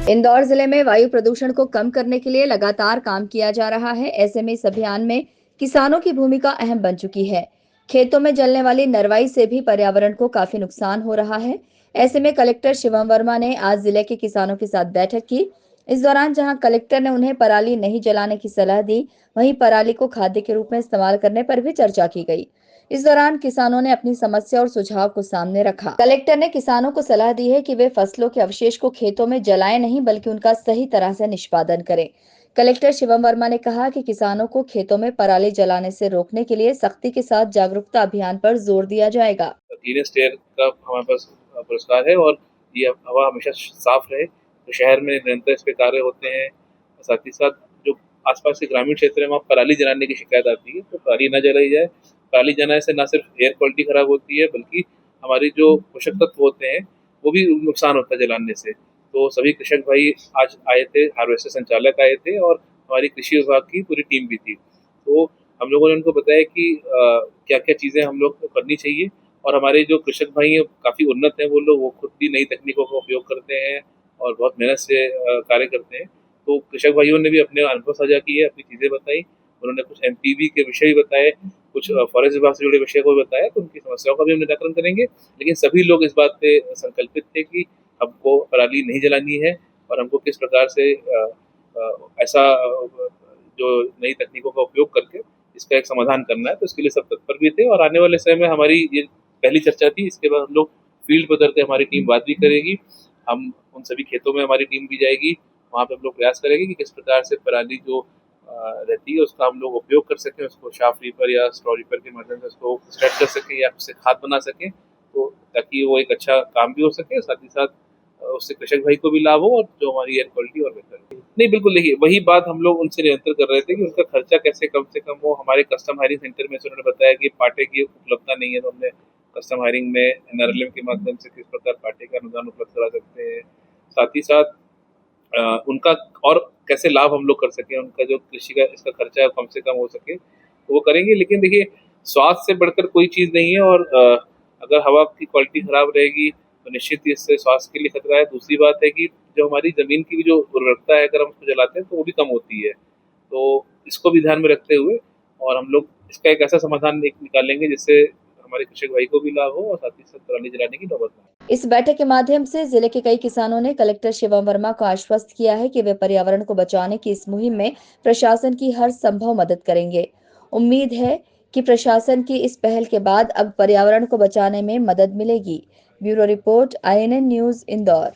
इंदौर जिले में वायु प्रदूषण को कम करने के लिए लगातार काम किया जा रहा है। ऐसे में इस अभियान में किसानों की भूमिका अहम बन चुकी है। खेतों में जलने वाली नरवाई से भी पर्यावरण को काफी नुकसान हो रहा है। ऐसे में कलेक्टर शिवम वर्मा ने आज जिले के किसानों के साथ बैठक की। इस दौरान जहां कलेक्टर ने उन्हें पराली नहीं जलाने की सलाह दी, वहीं पराली को खाद्य के रूप में इस्तेमाल करने पर भी चर्चा की गई। इस दौरान किसानों ने अपनी समस्या और सुझाव को सामने रखा। कलेक्टर ने किसानों को सलाह दी है कि वे फसलों के अवशेष को खेतों में जलाएं नहीं, बल्कि उनका सही तरह से निष्पादन करें। कलेक्टर शिवम वर्मा ने कहा कि किसानों को खेतों में पराली जलाने से रोकने के लिए सख्ती के साथ जागरूकता अभियान पर जोर दिया जाएगा। क्लीनेस्ट स्टेयर का हमारे पास पुरस्कार है और ये हवा हमेशा साफ रहे, तो शहर में निरंतर इस पे कार्य होते हैं। साथ ही साथ जो आसपास के ग्रामीण क्षेत्र में वहाँ पराली जलाने की शिकायत आती है, तो पराली न जलाई जाए। पराली जलाने से न सिर्फ एयर क्वालिटी खराब होती है, बल्कि हमारी जो पोषक तत्व होते हैं वो भी नुकसान होता है जलाने से। तो सभी कृषक भाई आज आए थे, हार्वेस्टर संचालक आए थे और हमारी कृषि विभाग की पूरी टीम भी थी। तो हम लोगों ने उनको बताया कि क्या क्या चीज़ें हम लोग को करनी चाहिए। और हमारे जो कृषक भाई हैं काफ़ी उन्नत हैं, वो लोग वो खुद भी नई तकनीकों का उपयोग करते हैं और बहुत मेहनत से कार्य करते हैं। तो कृषक भाइयों ने भी अपने अनुभव साझा किए, अपनी चीज़ें बताई। उन्होंने कुछ एमपीवी के विषय भी बताए, कुछ फॉरेस्ट विभाग से जुड़े विषय को भी बताया, तो उनकी समस्याओं का भी हम निराकरण करेंगे। लेकिन सभी लोग इस बात पे संकल्पित थे कि हमको पराली नहीं जलानी है और हमको किस प्रकार से ऐसा जो नई तकनीकों का उपयोग करके इसका एक समाधान करना है, तो इसके लिए सब तत्पर भी थे। और आने वाले समय में हमारी ये पहली चर्चा थी, इसके बाद हम लोग फील्ड पर उतर के हमारी टीम बात भी करेगी। हम उन सभी खेतों में हमारी टीम भी जाएगी, वहाँ पे हम लोग प्रयास करेंगे कि किस प्रकार से पराली जो रहती है उसका हम लोग उपयोग कर सकें, उसको शार्प रीपर या स्ट्रॉ रीपर के माध्यम से उसको स्प्रेड कर सकें या उससे खाद बना सकें, तो ताकि वो एक अच्छा काम भी हो सके, साथ ही साथ उससे कृषक भाई को भी लाभ हो और जो हमारी एयर क्वालिटी और बेहतर हो। नहीं, बिल्कुल देखिए, वही बात हम लोग उनसे निरंतर कर रहे थे कि उनका खर्चा कैसे कम से कम हो। हमारे कस्टम हायरिंग सेंटर में से उन्होंने बताया कि पाटे की उपलब्धता नहीं है, तो हमने कस्टम हायरिंग में एनआरएलएम के माध्यम से किस प्रकार पाटे का अनुदान उपलब्ध करा सकते हैं। साथ ही साथ उनका और कैसे लाभ हम लोग कर सकें, उनका जो कृषि का इसका खर्चा है कम से कम हो सके, तो वो करेंगे। लेकिन देखिए, स्वास्थ्य से बढ़कर कोई चीज़ नहीं है और अगर हवा की क्वालिटी खराब रहेगी तो निश्चित ही इससे स्वास्थ्य के लिए खतरा है। दूसरी बात है कि जो हमारी ज़मीन की भी जो उर्वरकता है, अगर हम उसको जलाते हैं तो वो भी कम होती है। तो इसको भी ध्यान में रखते हुए और हम लोग इसका एक ऐसा समाधान एक निकालेंगे जिससे हमारे कृषक भाई को भी लाभ हो और साथ ही साथ पराली जलाने की नौबत ना आए। इस बैठक के माध्यम से जिले के कई किसानों ने कलेक्टर शिवम वर्मा को आश्वस्त किया है कि वे पर्यावरण को बचाने की इस मुहिम में प्रशासन की हर संभव मदद करेंगे। उम्मीद है कि प्रशासन की इस पहल के बाद अब पर्यावरण को बचाने में मदद मिलेगी। Bureau report, INN news, Indore.